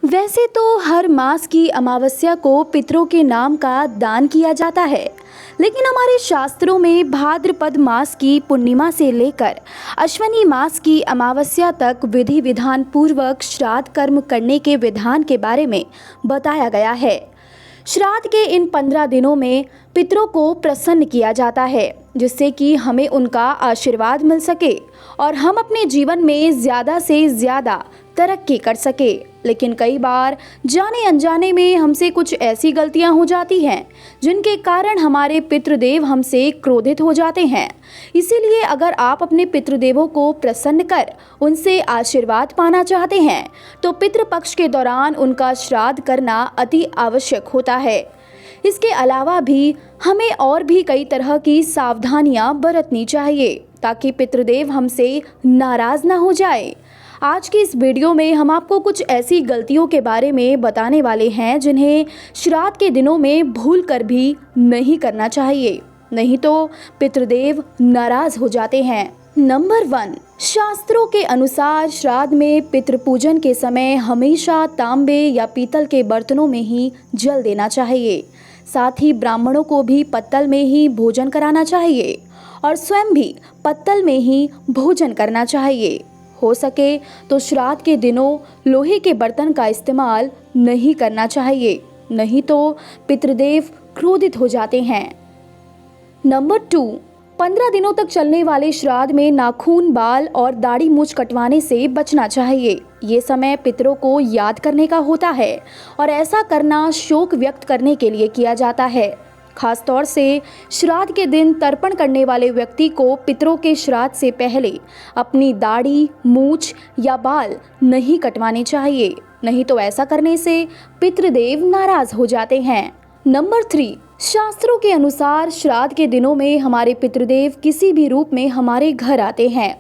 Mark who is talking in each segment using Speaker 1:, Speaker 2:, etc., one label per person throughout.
Speaker 1: वैसे तो हर मास की अमावस्या को पितरों के नाम का दान किया जाता है, लेकिन हमारे शास्त्रों में भाद्रपद मास की पूर्णिमा से लेकर अश्विनी मास की अमावस्या तक विधि विधान पूर्वक श्राद्ध कर्म करने के विधान के बारे में बताया गया है। श्राद्ध के इन 15 दिनों में पितरों को प्रसन्न किया जाता है, जिससे कि हमें उनका आशीर्वाद मिल सके और हम अपने जीवन में ज़्यादा से ज़्यादा तरक्की कर सके। लेकिन कई बार जाने अनजाने में हमसे कुछ ऐसी गलतियां हो जाती हैं जिनके कारण हमारे पितृदेव हमसे क्रोधित हो जाते हैं। इसीलिए अगर आप अपने पितृदेवों को प्रसन्न कर उनसे आशीर्वाद पाना चाहते हैं तो पितृपक्ष के दौरान उनका श्राद्ध करना अति आवश्यक होता है। इसके अलावा भी हमें और भी कई तरह की सावधानियां बरतनी चाहिए ताकि पितृदेव हमसे नाराज ना हो जाए। आज की इस वीडियो में हम आपको कुछ ऐसी गलतियों के बारे में बताने वाले हैं जिन्हें श्राद्ध के दिनों में भूल कर भी नहीं करना चाहिए, नहीं तो पितृदेव नाराज हो जाते हैं। नंबर 1, शास्त्रों के अनुसार श्राद्ध में पितृपूजन के समय हमेशा तांबे या पीतल के बर्तनों में ही जल देना चाहिए। साथ ही ब्राह्मणों को भी पत्तल में ही भोजन कराना चाहिए और स्वयं भी पत्तल में ही भोजन करना चाहिए। हो सके तो श्राद्ध के दिनों लोहे के बर्तन का इस्तेमाल नहीं करना चाहिए, नहीं तो पितृदेव क्रोधित हो जाते हैं। नंबर 2, 15 दिनों तक चलने वाले श्राद्ध में नाखून, बाल और दाढ़ी मूछ कटवाने से बचना चाहिए। ये समय पितरों को याद करने का होता है और ऐसा करना शोक व्यक्त करने के लिए किया जाता है। खासतौर से श्राद्ध के दिन तर्पण करने वाले व्यक्ति को पितरों के श्राद्ध से पहले अपनी दाढ़ी, मूछ या बाल नहीं कटवाने चाहिए, नहीं तो ऐसा करने से पितृदेव नाराज हो जाते हैं। नंबर 3, शास्त्रों के अनुसार श्राद्ध के दिनों में हमारे पितृदेव किसी भी रूप में हमारे घर आते हैं,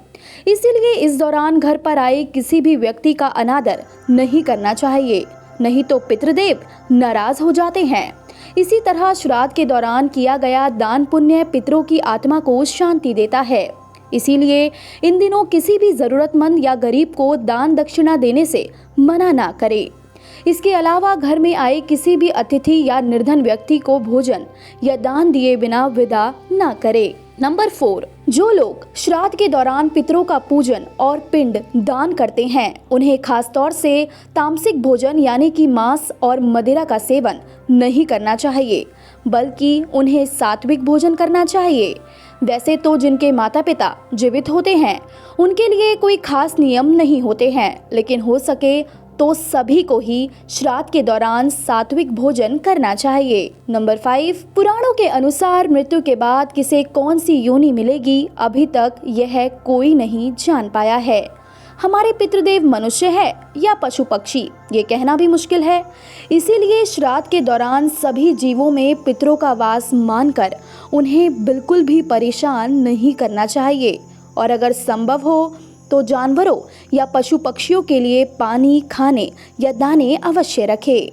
Speaker 1: इसीलिए इस दौरान घर पर आए किसी भी व्यक्ति का अनादर नहीं करना चाहिए, नहीं तो पितृदेव नाराज हो जाते हैं। इसी तरह श्राद्ध के दौरान किया गया दान पुण्य पितरों की आत्मा को शांति देता है, इसीलिए इन दिनों किसी भी जरूरतमंद या गरीब को दान दक्षिणा देने से मना ना करें। इसके अलावा घर में आए किसी भी अतिथि या निर्धन व्यक्ति को भोजन या दान दिए बिना विदा ना करें। नंबर 4, जो लोग श्राद्ध के दौरान पितरों का पूजन और पिंड दान करते हैं उन्हें खास तौर से तामसिक भोजन यानी कि मांस और मदिरा का सेवन नहीं करना चाहिए, बल्कि उन्हें सात्विक भोजन करना चाहिए। वैसे तो जिनके माता पिता जीवित होते हैं उनके लिए कोई खास नियम नहीं होते हैं, लेकिन हो सके तो सभी को ही श्राद्ध के दौरान सात्विक भोजन करना चाहिए। नंबर 5, पुराणों के अनुसार मृत्यु के बाद किसे कौन सी योनि मिलेगी अभी तक यह कोई नहीं जान पाया है। हमारे पितृदेव मनुष्य है या पशु पक्षी ये कहना भी मुश्किल है, इसीलिए श्राद्ध के दौरान सभी जीवों में पितरों का वास मानकर उन्हें बिल्कुल भी परेशान नहीं करना चाहिए और अगर संभव हो तो जानवरों या पशु पक्षियों के लिए पानी, खाने या दाने अवश्य रखें।